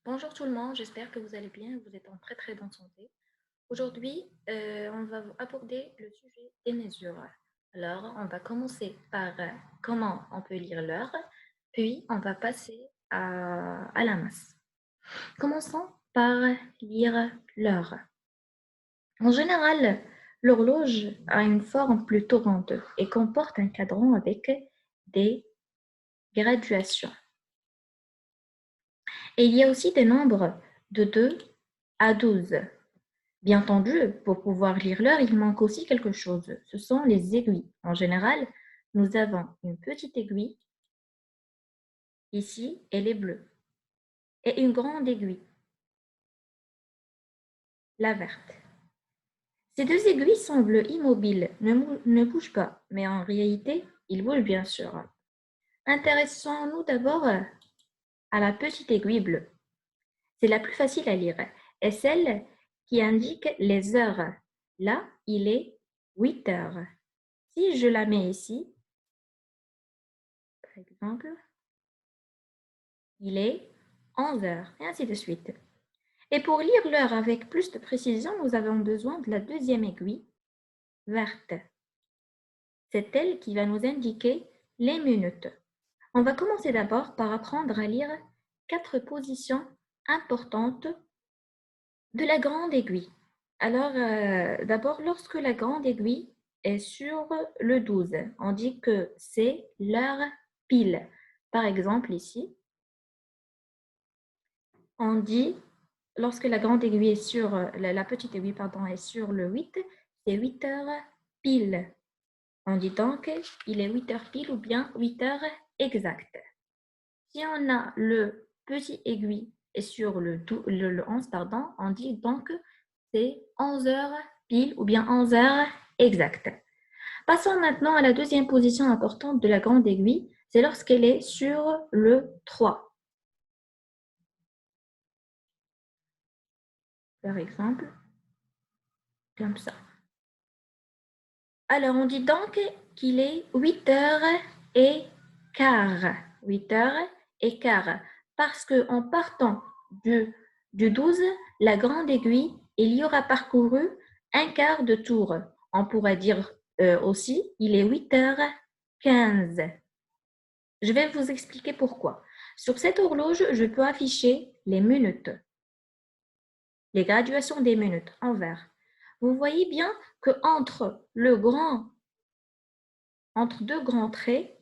Bonjour tout le monde, j'espère que vous allez bien, vous êtes en très bonne santé. Aujourd'hui, on va aborder le sujet des mesures. Alors, on va commencer par comment on peut lire l'heure, puis on va passer à la masse. Commençons par lire l'heure. En général, l'horloge a une forme plutôt ronde et comporte un cadran avec des graduations. Et il y a aussi des nombres de 2 à 12. Bien entendu, pour pouvoir lire l'heure, il manque aussi quelque chose. Ce sont les aiguilles. En général, nous avons une petite aiguille, ici, elle est bleue, et une grande aiguille, la verte. Ces deux aiguilles semblent immobiles, ne bougent pas, mais en réalité, ils bougent bien sûr. Intéressons-nous d'abord à la petite aiguille bleue. C'est la plus facile à lire, et celle qui indique les heures. Là, il est 8 heures. Si je la mets ici, par exemple, il est 11 heures, et ainsi de suite. Et pour lire l'heure avec plus de précision, nous avons besoin de la deuxième aiguille, verte. C'est elle qui va nous indiquer les minutes. On va commencer d'abord par apprendre à lire 4 positions importantes de la grande aiguille. Alors, d'abord, lorsque la grande aiguille est sur le 12, on dit que c'est l'heure pile. Par exemple, ici, on dit, lorsque la grande aiguille est sur, la petite aiguille, pardon, est sur le 8, c'est 8 heures pile. On dit donc, il est 8 heures pile ou bien 8 heures exactes. Si on a le petit aiguille et sur le 11, pardon, on dit donc c'est 11 heures pile ou bien 11 heures exactes. Passons maintenant à la deuxième position importante de la grande aiguille, c'est lorsqu'elle est sur le 3. Par exemple, comme ça. Alors, on dit donc qu'il est 8 heures et quart. 8 heures et quart. Parce qu'en partant du 12, la grande aiguille, il y aura parcouru un quart de tour. On pourrait dire aussi, il est 8h15. Je vais vous expliquer pourquoi. Sur cette horloge, je peux afficher les minutes, les graduations des minutes en vert. Vous voyez bien que entre deux grands traits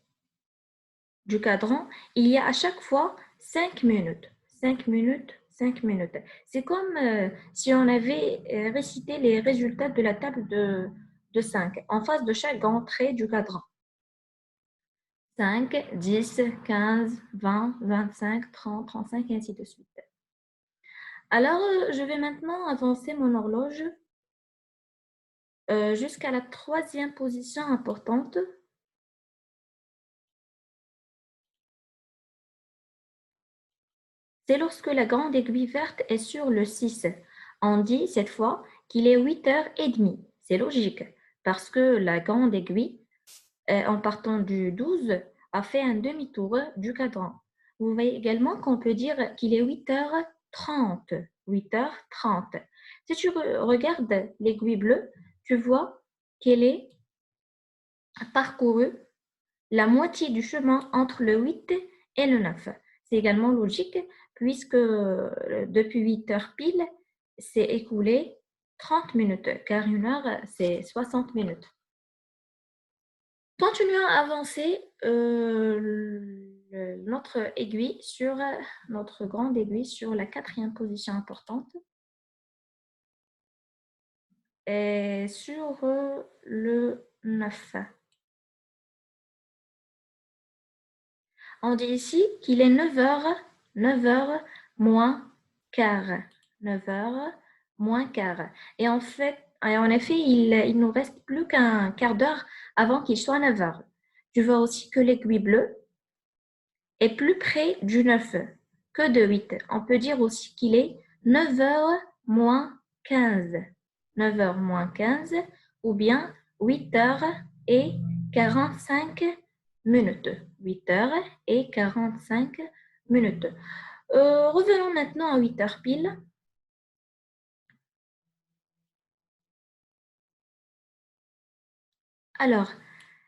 du cadran, il y a à chaque fois 5 minutes. 5 minutes, 5 minutes. C'est comme si on avait récité les résultats de la table de 5 en face de chaque grand trait du cadran. 5, 10, 15, 20, 25, 30, 35 et ainsi de suite. Alors, je vais maintenant avancer mon horloge jusqu'à la troisième position importante. C'est lorsque la grande aiguille verte est sur le 6. On dit cette fois qu'il est 8h30. C'est logique, parce que la grande aiguille, en partant du 12, a fait un demi-tour du cadran. Vous voyez également qu'on peut dire qu'il est 8h30. 8h30. Si tu regardes l'aiguille bleue, tu vois qu'elle est parcourue la moitié du chemin entre le 8 et le 9. C'est également logique puisque depuis 8 heures pile, c'est écoulé 30 minutes, car une heure, c'est 60 minutes. Continuons à avancer notre grande aiguille sur la quatrième position importante et sur le 9. On dit ici qu'il est 9 heures moins quart. 9 heures moins quart. Et en effet, il nous reste plus qu'un quart d'heure avant qu'il soit 9 heures. Tu vois aussi que l'aiguille bleue est plus près du 9 que de 8. On peut dire aussi qu'il est 9 heures moins 15. 9 heures moins 15 ou bien 8 heures et 45 minutes. 8 heures et 45 minutes. Revenons maintenant à 8 heures pile. Alors,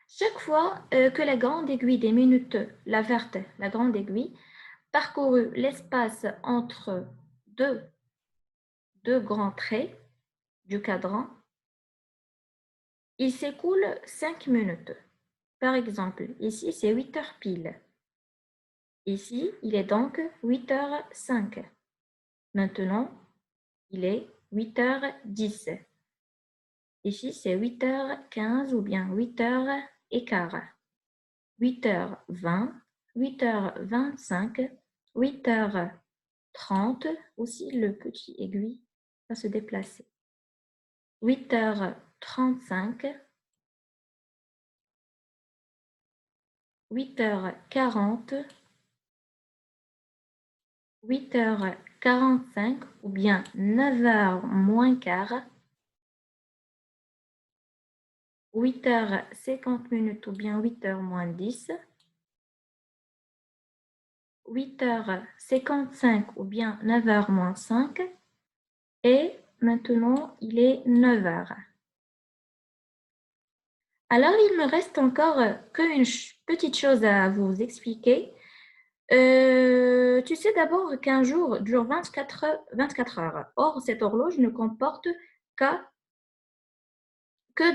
chaque fois que la grande aiguille des minutes, la verte, la grande aiguille, parcourut l'espace entre deux grands traits du cadran, il s'écoule 5 minutes. Par exemple, ici, c'est 8 heures pile. Ici, il est donc 8h05. Maintenant, il est 8h10. Ici, c'est 8h15 ou bien 8h15. 8h20, 8h25, 8h30. Aussi, le petit aiguille va se déplacer. 8h35, 8h40, 8h45 ou bien 9h moins quart, 8h50 ou bien 8h moins 10, 8h55 ou bien 9h moins 5 et maintenant il est 9h. Alors il me reste encore qu'une petite chose à vous expliquer. Tu sais d'abord qu'un jour dure 24 heures. Or, cette horloge ne comporte que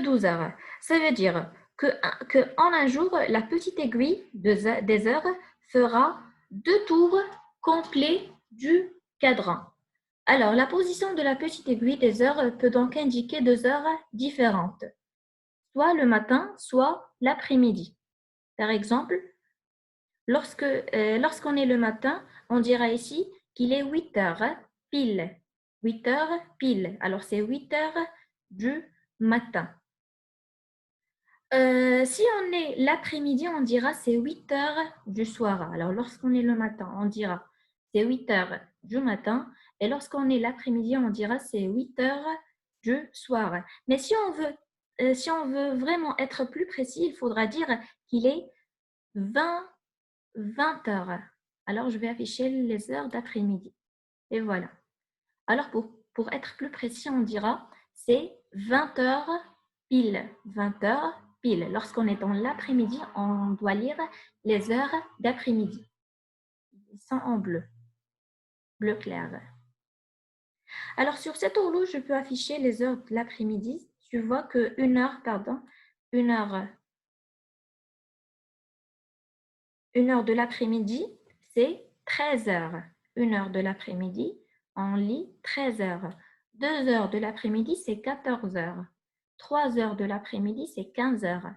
12 heures. Ça veut dire que en un jour, la petite aiguille des heures fera 2 tours complets du cadran. Alors, la position de la petite aiguille des heures peut donc indiquer 2 heures différentes, soit le matin, soit l'après-midi. Par exemple, lorsqu'on est le matin, on dira ici qu'il est 8 heures pile. 8 heures pile. Alors, c'est 8 heures du matin. Si on est l'après-midi, on dira c'est 8 heures du soir. Alors, lorsqu'on est le matin, on dira c'est 8 heures du matin. Et lorsqu'on est l'après-midi, on dira c'est 8 heures du soir. Mais si on veut vraiment être plus précis, il faudra dire qu'il est 20 heures. Alors, je vais afficher les heures d'après-midi. Et voilà. Alors, pour être plus précis, on dira c'est 20 heures pile. 20 heures pile. Lorsqu'on est dans l'après-midi, on doit lire les heures d'après-midi. Ils sont en bleu clair. Alors, sur cette horloge, je peux afficher les heures de l'après-midi. Tu vois que une heure de l'après-midi, c'est 13 heures. 1 heure de l'après-midi, on lit 13 heures. 2 heures de l'après-midi, c'est 14 heures. 3 heures de l'après-midi, c'est 15 heures.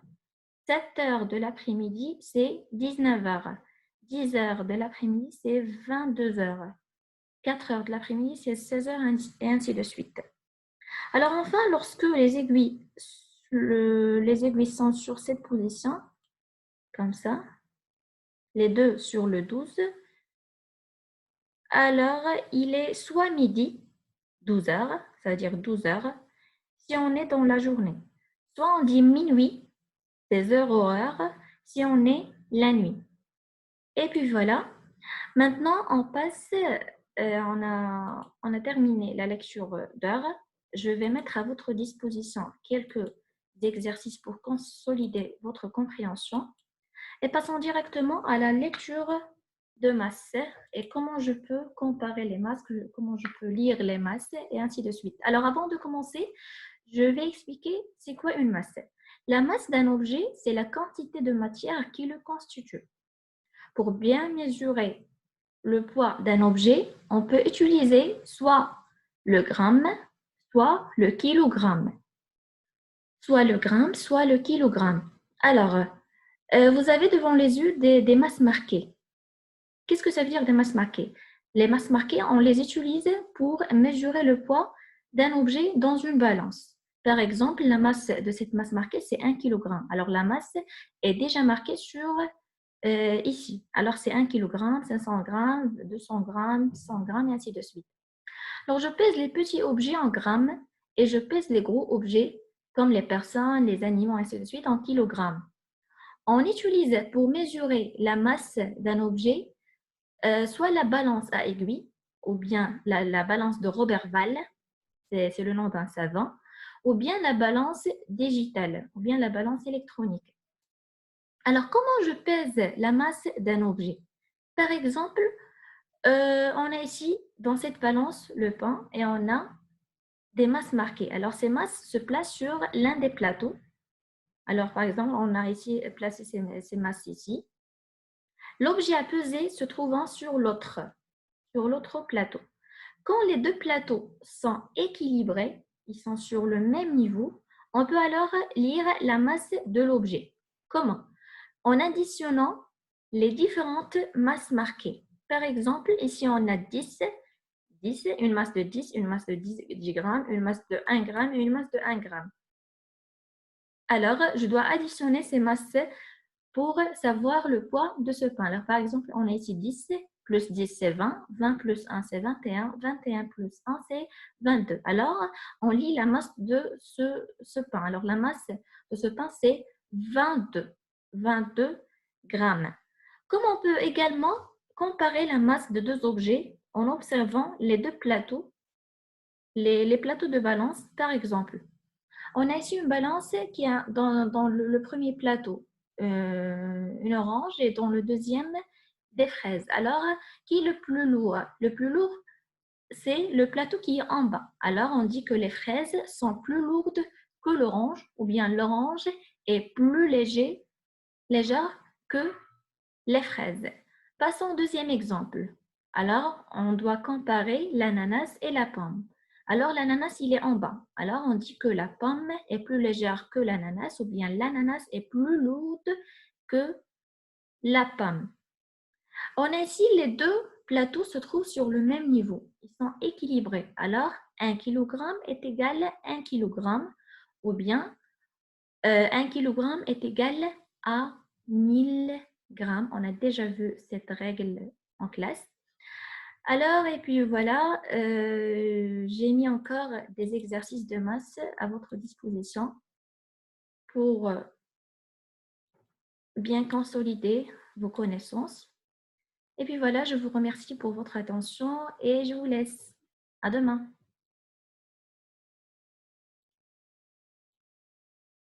7 heures de l'après-midi, c'est 19 heures. 10 heures de l'après-midi, c'est 22 heures. 4 heures de l'après-midi, c'est 16 heures et ainsi de suite. Alors enfin, lorsque les aiguilles sont sur cette position, comme ça, les deux sur le 12, alors il est soit midi, 12 heures, ça veut dire 12 heures, si on est dans la journée. Soit on dit minuit, c'est heures horaires, si on est la nuit. Et puis voilà. Maintenant, on passe, on a terminé la lecture d'heures. Je vais mettre à votre disposition quelques exercices pour consolider votre compréhension. Et passons directement à la lecture de masse et comment je peux comparer les masses, comment je peux lire les masses et ainsi de suite. Alors, avant de commencer, je vais expliquer c'est quoi une masse. La masse d'un objet, c'est la quantité de matière qui le constitue. Pour bien mesurer le poids d'un objet, on peut utiliser soit le gramme, soit le kilogramme. Soit le gramme, soit le kilogramme. Alors, vous avez devant les yeux des masses marquées. Qu'est-ce que ça veut dire des masses marquées? Les masses marquées, on les utilise pour mesurer le poids d'un objet dans une balance. Par exemple, la masse de cette masse marquée, c'est 1 kg. Alors, la masse est déjà marquée sur ici. Alors, c'est 1 kg, 500 grammes, 200 grammes, 100 grammes, et ainsi de suite. Alors, je pèse les petits objets en grammes et je pèse les gros objets, comme les personnes, les animaux, et ainsi de suite, en kilogrammes. On utilise pour mesurer la masse d'un objet soit la balance à aiguille, ou bien la balance de Roberval, c'est le nom d'un savant, ou bien la balance digitale, ou bien la balance électronique. Alors, comment je pèse la masse d'un objet? Par exemple, on a ici, dans cette balance, le pain, et on a des masses marquées. Alors, ces masses se placent sur l'un des plateaux. Alors, par exemple, on a ici placé ces masses ici. L'objet à peser se trouvant sur l'autre plateau. Quand les deux plateaux sont équilibrés, ils sont sur le même niveau, on peut alors lire la masse de l'objet. Comment? En additionnant les différentes masses marquées. Par exemple, ici on a 10, une masse de 10, une masse de 10 grammes, une masse de 1 gramme et une masse de 1 gramme. Alors, je dois additionner ces masses pour savoir le poids de ce pain. Alors, par exemple, on a ici 10, plus 10 c'est 20, 20 plus 1 c'est 21, 21 plus 1 c'est 22. Alors, on lit la masse de ce pain. Alors, la masse de ce pain c'est 22 grammes. Comme on peut également comparer la masse de deux objets en observant les deux plateaux, les plateaux de balance, par exemple. On a ici une balance qui a dans le premier plateau une orange et dans le deuxième des fraises. Alors, qui est le plus lourd? Le plus lourd, c'est le plateau qui est en bas. Alors, on dit que les fraises sont plus lourdes que l'orange ou bien l'orange est plus légère que les fraises. Passons au deuxième exemple. Alors, on doit comparer l'ananas et la pomme. Alors, l'ananas, il est en bas. Alors, on dit que la pomme est plus légère que l'ananas ou bien l'ananas est plus lourde que la pomme. On a ici les deux plateaux se trouvent sur le même niveau. Ils sont équilibrés. Alors, 1 kg est égal à 1 kg ou bien 1 kg est égal à 1000 grammes. On a déjà vu cette règle en classe. Alors, et puis voilà, j'ai mis encore des exercices de masse à votre disposition pour bien consolider vos connaissances. Et puis voilà, je vous remercie pour votre attention et je vous laisse. À demain.